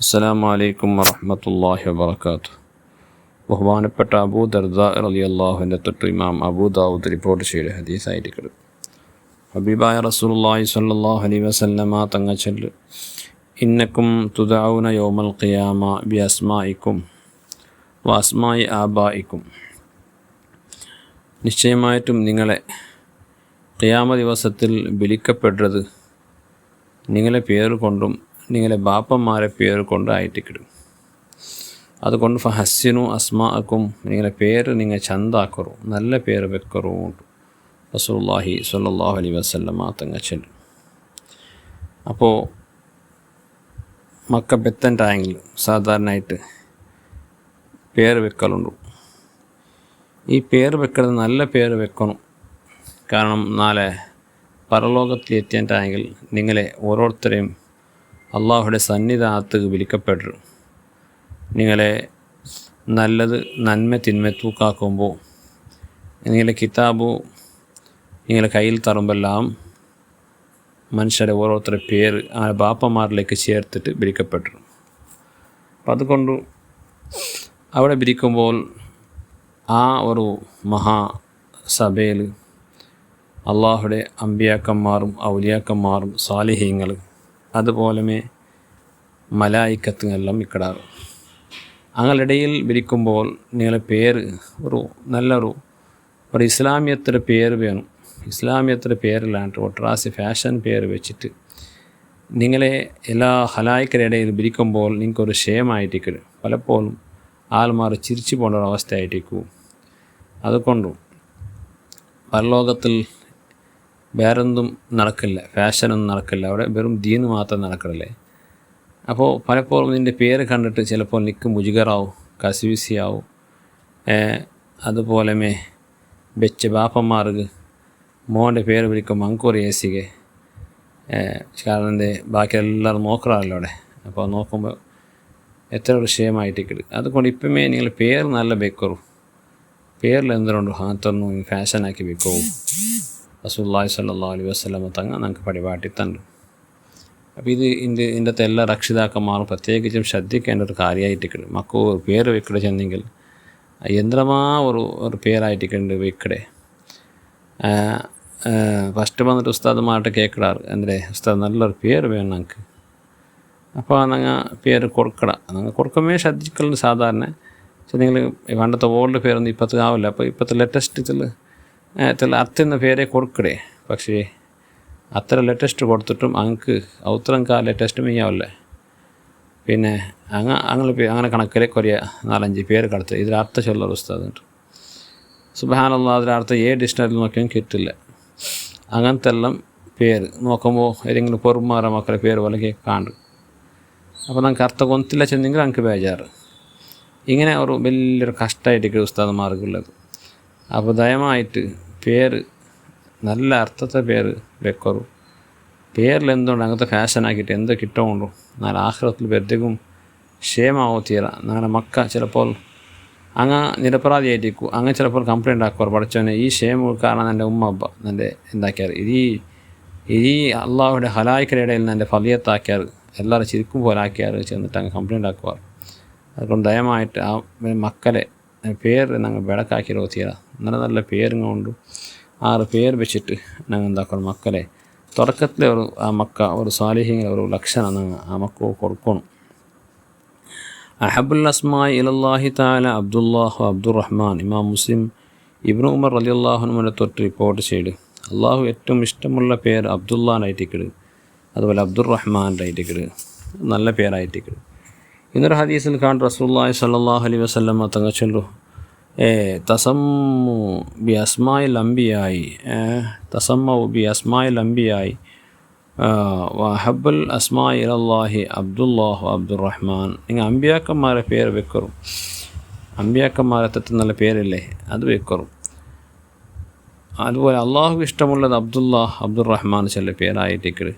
അസ്സലാമു അലൈക്കും വറഹ്മത്തുള്ളാഹി വബറകാതുഹു. ബഹുമാനപ്പെട്ട അബൂ ദർദാ റളിയല്ലാഹുവിൻ്റെ തൊട്ട് ഇമാം അബൂ ദാവൂദ് റിപ്പോർട്ട് ചെയ്ത ഹദീസായിരിക്കും. ഹബീബായ റസൂലുള്ളാഹി സ്വല്ലല്ലാഹു അലൈഹി വസല്ലമ തങ്ങൾ ചൊല്ലു, ഇന്നക്കും തുദഊന യൗമൽ ഖിയാമ ബി അസ്മാഇക്കും വ അസ്മായി ആബായിക്കും. നിശ്ചയമായിട്ടും നിങ്ങളെ ഖിയാമ ദിവസത്തിൽ വിളിക്കപ്പെടുന്നത് നിങ്ങളെ പേര് കൊണ്ടും നിങ്ങളെ ബാപ്പന്മാരെ പേര് കൊണ്ട് ആയിട്ടിക്കിടും. അതുകൊണ്ട് ഫഹസ്സിനു അസ്മാഅക്കും, നിങ്ങളെ പേര് നിങ്ങൾ ചന്താക്കറു, നല്ല പേര് വെക്കറു റസൂലുള്ളാഹി സ്വല്ലല്ലാഹു അലൈഹി വസല്ലമ തങ്ങൾ ചൊല്ലും. അപ്പോൾ മക്ക ബെത്തൻ ടാങ്കിൽ സാധാരണയായിട്ട് പേര് വെക്കലുണ്ട്. ഈ പേര് വെക്കുന്നത് നല്ല പേര് വെക്കണം. കാരണം നാളെ പരലോകത്തിൽ ടാങ്കിൽ നിങ്ങളെ ഓരോരുത്തരെയും അള്ളാഹുടെ സന്നിധാനത്ത് വിളിക്കപ്പെട്ടു. നിങ്ങളെ നല്ലത് നന്മ തിന്മ തൂക്കാക്കുമ്പോൾ നിങ്ങളുടെ കിതാബ് നിങ്ങളുടെ കയ്യിൽ തറുമ്പെല്ലാം മനുഷ്യരെ ഓരോരുത്തരുടെ പേര് ആ ബാപ്പന്മാരിലേക്ക് ചേർത്തിട്ട് വിളിക്കപ്പെട്ടു. അപ്പം അതുകൊണ്ട് അവിടെ വിരിക്കുമ്പോൾ ആ ഒരു മഹാസഭയിൽ അള്ളാഹുടെ അമ്പിയാക്കന്മാരും ഔലിയാക്കന്മാരും സാലിഹീങ്ങൾ അതുപോലെ മലായിക്കത്തുമെല്ലാം ഇക്കടാറും. അങ്ങനിടയിൽ വിരിക്കുമ്പോൾ നിങ്ങളെ പേര് നല്ലൊരു ഇസ്ലാമിയത്തിൻ്റെ പേര് വേണം. ഇസ്ലാമിയത്തിൻ്റെ പേരിലാണ്ട് ഒട്ടറാസി ഫാഷൻ പേര് വെച്ചിട്ട് നിങ്ങളെ എല്ലാ ഹലായിക്കരുടെ ഇടയിൽ വിരിക്കുമ്പോൾ നിങ്ങൾക്കൊരു ക്ഷേമമായിട്ടിരിക്കും. പലപ്പോഴും ആൾമാർ ചിരിച്ചു പോകേണ്ട ഒരു അവസ്ഥയായിട്ടിരിക്കും. അതുകൊണ്ടും പരലോകത്തിൽ വേറെന്തും നടക്കില്ല, ഫാഷനൊന്നും നടക്കില്ല, അവിടെ വെറും ദീന് മാത്രം നടക്കില്ലേ. അപ്പോൾ പലപ്പോഴും നിൻ്റെ പേര് കണ്ടിട്ട് ചിലപ്പോൾ നിൽക്ക് മുജിഗറാവും, കസിവിസിയാവും. അതുപോലെ വെച്ച് ബാപ്പന്മാർക്ക് മോൻ്റെ പേര് വിളിക്കുമ്പോൾ അങ്കൂർ ഏസികെ, കാരണം എൻ്റെ ബാക്കി എല്ലാവരും നോക്കറാണല്ലോ അവിടെ. അപ്പോൾ നോക്കുമ്പോൾ എത്ര ഒരു വിഷയമായിട്ടിരിക്കും. അതുകൊണ്ട് ഇപ്പമേ നിങ്ങൾ പേര് നല്ല വെക്കറു. പേരിൽ എന്തുകൊണ്ട് ഹാത്തൊന്നും ഫാഷനാക്കി വെക്കൂ. റസൂലുള്ളാഹി സ്വല്ലല്ലാഹു അലൈഹി വസല്ലമ തങ്ങൾ നമുക്ക് പരിപാടി തന്നു. അപ്പോൾ ഇതിൻ്റെ എല്ലാ രക്ഷിതാക്കന്മാരും പ്രത്യേകിച്ചും ശ്രദ്ധിക്കേണ്ട ഒരു കാര്യമായിട്ടിരിക്കും. മക്കോ പേര് വെക്കടെ ചെന്നെങ്കിൽ യന്ത്രമാ ഒരു പേരായിട്ടിരിക്കുന്നുണ്ട് വെക്കടെ. ഫസ്റ്റ് വന്നിട്ട് ഉസ്താദുമായിട്ട് കേൾക്കടാറ്, എൻ്റെ ഉസ്താദ് നല്ലൊരു പേര് വേണം ഞങ്ങൾക്ക്. അപ്പോൾ ഞങ്ങൾ പേര് ഞങ്ങൾ കൊടുക്കുമ്പോൾ ശ്രദ്ധിക്കലുണ്ട്. സാധാരണ നിങ്ങൾ പണ്ടത്തെ ഓൾഡ് പേരൊന്നും ഇപ്പോഴത്തെ ആവില്ല. അപ്പോൾ ഇപ്പോഴത്തെ ലേറ്റസ്റ്റ് അർത്ഥന്ന പേരെ കൊടുക്കടേ. പക്ഷേ അത്ര ലേറ്റസ്റ്റ് കൊടുത്തിട്ടും അങ്ങക്ക് ഔത്രങ്ക ലേറ്റസ്റ്റ് മെയ്യാവല്ലേ. പിന്നെ അങ്ങനെ കണക്കിലെ കുറേ 4-5 പേര് കടത്ത് ഇതിൽ അർത്ഥം ചൊല്ലൊരു ഉസ്താദുണ്ട്. സുബ്ഹാനല്ലാഹ്, അതിലർത്ഥം ഡിക്ഷണറിയിൽ നോക്കിയാൽ കിട്ടില്ല. അങ്ങനത്തെ എല്ലാം പേര് നോക്കുമ്പോൾ ഏതെങ്കിലും പൊറുമാറ മക്കളെ പേര് പോലെ കാണും. അപ്പോൾ നമുക്ക് അർത്ഥം കൊന്നില്ല ചെന്നെങ്കിൽ നമുക്ക് ബേജാറ്. ഇങ്ങനെ ഒരു വലിയൊരു കഷ്ടമായിട്ടൊക്കെ ഉസ്താദന്മാർക്കുള്ളത്. അപ്പോൾ ദയമായിട്ട് പേര് നല്ല അർത്ഥത്തെ പേര് വെക്കറു. പേരിൽ എന്തുകൊണ്ട് അങ്ങനത്തെ ഫാഷനാക്കിയിട്ട് എന്തോ കിട്ടുകൊണ്ടു നാളെ ആഖിറത്തിൽ വെറുതെക്കും ക്ഷേമാവോ തീരാ. ഞങ്ങളുടെ മക്ക ചിലപ്പോൾ നിരപരാധിയായിട്ടിരിക്കും. അങ്ങനെ ചിലപ്പോൾ കംപ്ലൈൻ്റ് ആക്കുവാർ, പഠിച്ചവനെ ഈ ക്ഷേമ കാരണം എൻ്റെ ഉമ്മ അബ്ബ എൻ്റെ എന്താക്കിയാറ് ഈ അള്ളാഹുടെ ഹലായിക്കരുടെ ഇടയിൽ നിന്ന് എൻ്റെ ഫലിയത്താക്കിയാറ്, എല്ലാവരും ചിരിക്കും പോലെ ആക്കിയാറ് ചെന്നിട്ട് അങ്ങ് കംപ്ലൈൻ്റ് ആക്കുവാർ. അതുകൊണ്ട് ദയമായിട്ട് ആ മക്കളെ പേര് ഞങ്ങൾ വിളക്കാക്കിയോ തീരാ. നല്ല പേരും കൊണ്ട് 6 പേര് വെച്ചിട്ട് ഞങ്ങൾ എന്താക്കണം, മക്കളെ തുടക്കത്തിലെ ആ മക്ക ഒരു സാലിഹിങ്ങിലെ ഒരു ലക്ഷണം ഞങ്ങൾ ആ മക്ക കൊടുക്കണം. അഹബുൽ അസ്മായി ഇലല്ലാഹി തആല അബ്ദുല്ലാഹ് അബ്ദുറഹ്മാൻ. ഇമാം മുസ്ലിം ഇബ്നു ഉമർ റളിയല്ലാഹു അൻഹുവിനെ തൊട്ട് റിപ്പോർട്ട് ചെയ്ത് അള്ളാഹു ഏറ്റവും ഇഷ്ടമുള്ള പേര് അബ്ദുല്ലാനായിട്ടിക്കട്, അതുപോലെ അബ്ദുറഹ്മാനായിട്ടിക്കട്, നല്ല പേരായിട്ടിക്കട്. ഇന്നൊരു ഹദീസിൽ റസൂലുള്ളാഹി സ്വല്ലല്ലാഹു അലൈഹി വസല്ലമ തങ്ങൾ ചൊല്ലു, തസമ്മു ബി അസ്മായിൽ അംബിയായി വഹബുൽ അസ്മായി ഇലല്ലാഹി അബ്ദുല്ലാഹു അബ്ദുറഹ്മാൻ. നിങ്ങൾ അമ്പിയാക്കന്മാരെ പേര് വെക്കറും. അമ്പിയാക്കന്മാരെ തെറ്റ് നല്ല പേരില്ലേ, അത് വെക്കറും. അതുപോലെ അള്ളാഹു ഇഷ്ടമുള്ളത് അബ്ദുറഹ്മാൻ ചില പേരായിട്ടിക്കട്.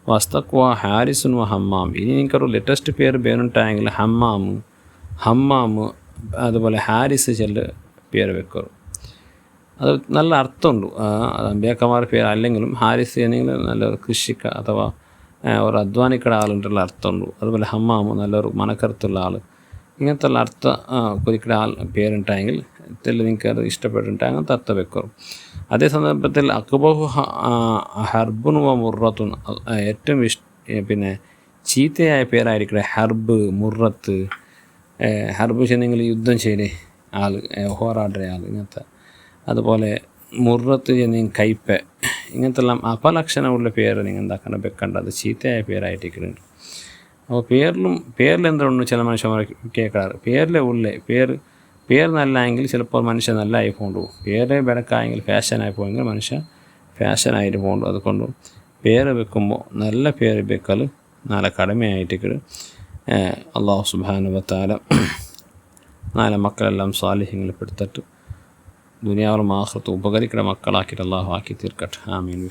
വസ്തഖ്വ ഹാരിസുൻ വ ഹമ്മാം. ഇനി നിങ്ങൾക്കൊരു ലേറ്റസ്റ്റ് പേര് വേணுണ്ടായെങ്കിൽ ഹമ്മാം അതുപോലെ ഹാരിസ് ചില പേര് വെക്കറും. അത് നല്ല അർത്ഥമുണ്ട്. അത് അമ്പിയാക്കന്മാരുടെ പേര് അല്ലെങ്കിലും ഹാരിസ് ആണെങ്കിൽ നല്ലൊരു കൃഷിക്ക അഥവാ ഒരു അധ്വാനിക്കുന്ന ആളുള്ള അർത്ഥമുണ്ട്. അതുപോലെ ഹമ്മാമ് നല്ലൊരു മനക്കരുത്തുള്ള ആൾ, ഇങ്ങനത്തെ ഉള്ള അർത്ഥ കുറിക്കുന്ന ആൾ പേരുണ്ടെങ്കിൽ നിങ്ങൾക്ക് അത് ഇഷ്ടപ്പെട്ടിട്ടുണ്ടെങ്കിൽ അങ്ങനത്തെ അർത്ഥം വെക്കും. അതേ സന്ദർഭത്തിൽ അക്ബഹു ഹർബുൻ വ മുറത്തുൻ, ഏറ്റവും പിന്നെ ചീത്തയായ പേരായിരിക്കട്ടെ ഹർബ്, മുറത്ത്. ഹർബ് ചെന്നെങ്കിൽ യുദ്ധം ചെയ്തേ ആൾ, ഹോറാടുന്ന ആൾ, ഇങ്ങനത്തെ. അതുപോലെ മുറത്ത് ചെന്നെങ്കിൽ കയ്പ, ഇങ്ങനത്തെ എല്ലാം അപലക്ഷണമുള്ള പേര് നിങ്ങൾ എന്താക്കണം വെക്കേണ്ടത്, ചീത്തയായ പേരായിട്ടിരിക്കുന്നുണ്ട്. അപ്പോൾ പേരിലെന്തുണ്ട് ചില മനുഷ്യന്മാർ കേൾക്കാറ്, പേരിലെ ഉള്ളേ പേര് നല്ലതെങ്കിൽ ചിലപ്പോൾ മനുഷ്യൻ നല്ലതായി കൊണ്ടുപോകും. പേര് ബെടക്കായെങ്കിൽ ഫാഷനായി പോയെങ്കിൽ മനുഷ്യൻ ഫാഷനായിട്ട് പോകും. അതുകൊണ്ട് പേര് വെക്കുമ്പോൾ നല്ല പേര് വെക്കൽ നാളെ കടമയായിട്ട് അള്ളാഹു സുബ്ഹാനഹു വ തആല നാളെ മക്കളെല്ലാം സാലിഹ്യങ്ങളിൽ പെടുത്തിട്ട് ദുനിയാവിലും ആഖിറത്തും ഉപകരിക്കുന്ന മക്കളാക്കിയിട്ട് അള്ളാഹു ആക്കി തീർക്കട്ടെ. ആമീൻ.